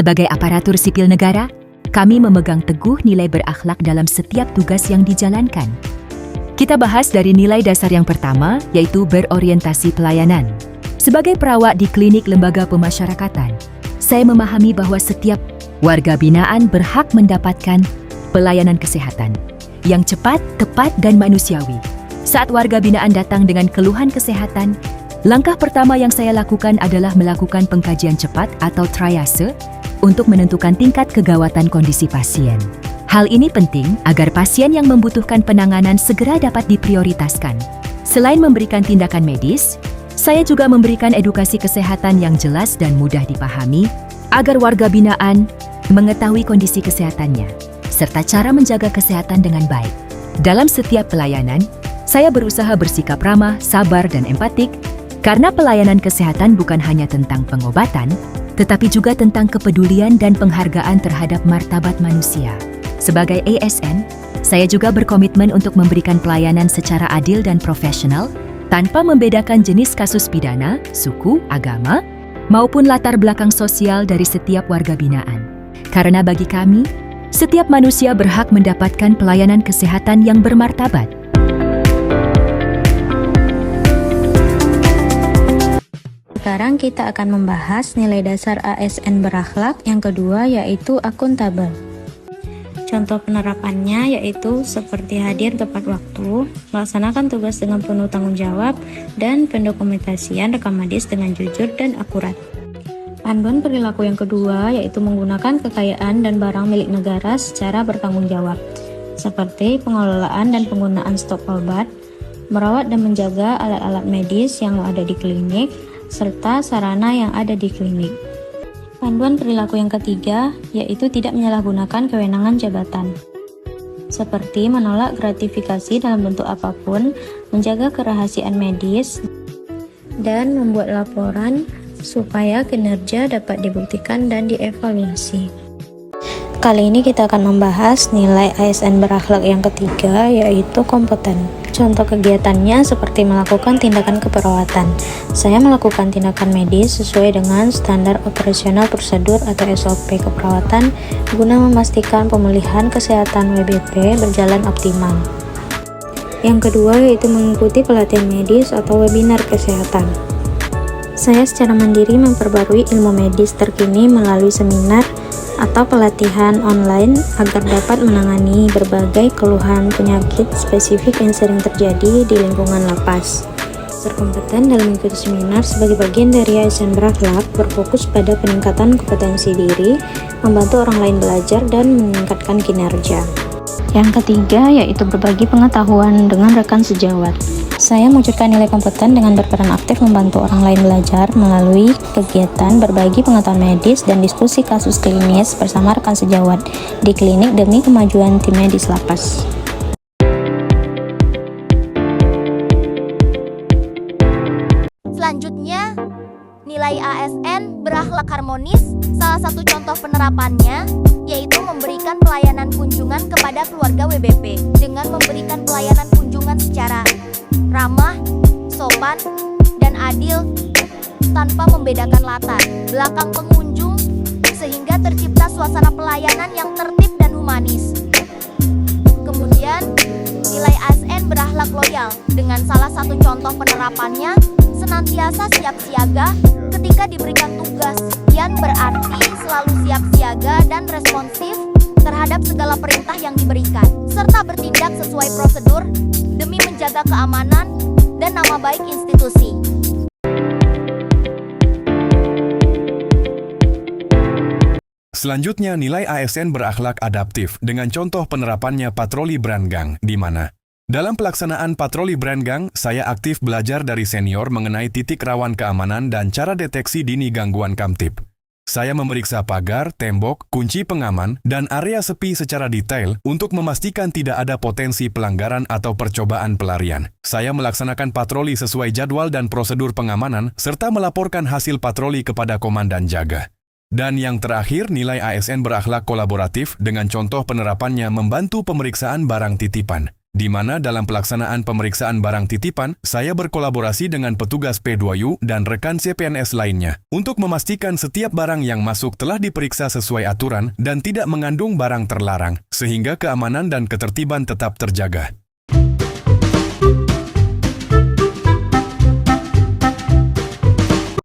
Sebagai aparatur sipil negara, kami memegang teguh nilai berakhlak dalam setiap tugas yang dijalankan. Kita bahas dari nilai dasar yang pertama, yaitu berorientasi pelayanan. Sebagai perawat di klinik lembaga pemasyarakatan, saya memahami bahwa setiap warga binaan berhak mendapatkan pelayanan kesehatan yang cepat, tepat, dan manusiawi. Saat warga binaan datang dengan keluhan kesehatan, langkah pertama yang saya lakukan adalah melakukan pengkajian cepat atau triase untuk menentukan tingkat kegawatan kondisi pasien. Hal ini penting agar pasien yang membutuhkan penanganan segera dapat diprioritaskan. Selain memberikan tindakan medis, saya juga memberikan edukasi kesehatan yang jelas dan mudah dipahami agar warga binaan mengetahui kondisi kesehatannya serta cara menjaga kesehatan dengan baik. Dalam setiap pelayanan, saya berusaha bersikap ramah, sabar, dan empatik karena pelayanan kesehatan bukan hanya tentang pengobatan, tetapi juga tentang kepedulian dan penghargaan terhadap martabat manusia. Sebagai ASN, saya juga berkomitmen untuk memberikan pelayanan secara adil dan profesional tanpa membedakan jenis kasus pidana, suku, agama, maupun latar belakang sosial dari setiap warga binaan. Karena bagi kami, setiap manusia berhak mendapatkan pelayanan kesehatan yang bermartabat. Sekarang kita akan membahas nilai dasar ASN berakhlak yang kedua, yaitu akuntabel. Contoh penerapannya yaitu seperti hadir tepat waktu, melaksanakan tugas dengan penuh tanggung jawab, dan pendokumentasian rekam medis dengan jujur dan akurat. Panduan perilaku yang kedua yaitu menggunakan kekayaan dan barang milik negara secara bertanggung jawab, seperti pengelolaan dan penggunaan stok obat, merawat dan menjaga alat-alat medis yang ada di klinik, serta sarana yang ada di klinik. Panduan perilaku yang ketiga yaitu tidak menyalahgunakan kewenangan jabatan, seperti menolak gratifikasi dalam bentuk apapun, menjaga kerahasiaan medis, dan membuat laporan supaya kinerja dapat dibuktikan dan dievaluasi. Kali ini kita akan membahas nilai ASN berakhlak yang ketiga, yaitu kompeten. Contoh kegiatannya seperti melakukan tindakan keperawatan. Saya melakukan tindakan medis sesuai dengan standar operasional prosedur atau SOP keperawatan guna memastikan pemulihan kesehatan WBP berjalan optimal. Yang kedua yaitu mengikuti pelatihan medis atau webinar kesehatan. Saya secara mandiri memperbarui ilmu medis terkini melalui seminar atau pelatihan online agar dapat menangani berbagai keluhan penyakit spesifik yang sering terjadi di lingkungan lapas. Berkompeten dalam mengikuti seminar sebagai bagian dari ASN berakhlak berfokus pada peningkatan kompetensi diri, membantu orang lain belajar, dan meningkatkan kinerja. Yang ketiga yaitu berbagi pengetahuan dengan rekan sejawat. Saya mewujudkan nilai kompeten dengan berperan aktif membantu orang lain belajar melalui kegiatan berbagi pengetahuan medis dan diskusi kasus klinis bersama rekan sejawat di klinik demi kemajuan tim medis lapas. Selanjutnya, nilai ASN berakhlak harmonis. Salah satu contoh penerapannya yaitu memberikan pelayanan kunjungan kepada keluarga WBP dengan memberikan pelayanan kunjungan secara ramah, sopan, dan adil tanpa membedakan latar belakang pengunjung sehingga tercipta suasana pelayanan yang tertib dan humanis. Kemudian, nilai ASN berakhlak loyal dengan salah satu contoh penerapannya senantiasa siap siaga ketika diberikan tugas, yang berarti selalu siap siaga dan responsif terhadap segala perintah yang diberikan, serta bertindak sesuai prosedur demi menjaga keamanan dan nama baik institusi. Selanjutnya, nilai ASN berakhlak adaptif dengan contoh penerapannya patroli Brandgang, di mana dalam pelaksanaan patroli Brandgang, saya aktif belajar dari senior mengenai titik rawan keamanan dan cara deteksi dini gangguan kamtip. Saya memeriksa pagar, tembok, kunci pengaman, dan area sepi secara detail untuk memastikan tidak ada potensi pelanggaran atau percobaan pelarian. Saya melaksanakan patroli sesuai jadwal dan prosedur pengamanan, serta melaporkan hasil patroli kepada komandan jaga. Dan yang terakhir, nilai ASN berakhlak kolaboratif dengan contoh penerapannya membantu pemeriksaan barang titipan. di mana dalam pelaksanaan pemeriksaan barang titipan, saya berkolaborasi dengan petugas P2U dan rekan CPNS lainnya untuk memastikan setiap barang yang masuk telah diperiksa sesuai aturan dan tidak mengandung barang terlarang, sehingga keamanan dan ketertiban tetap terjaga.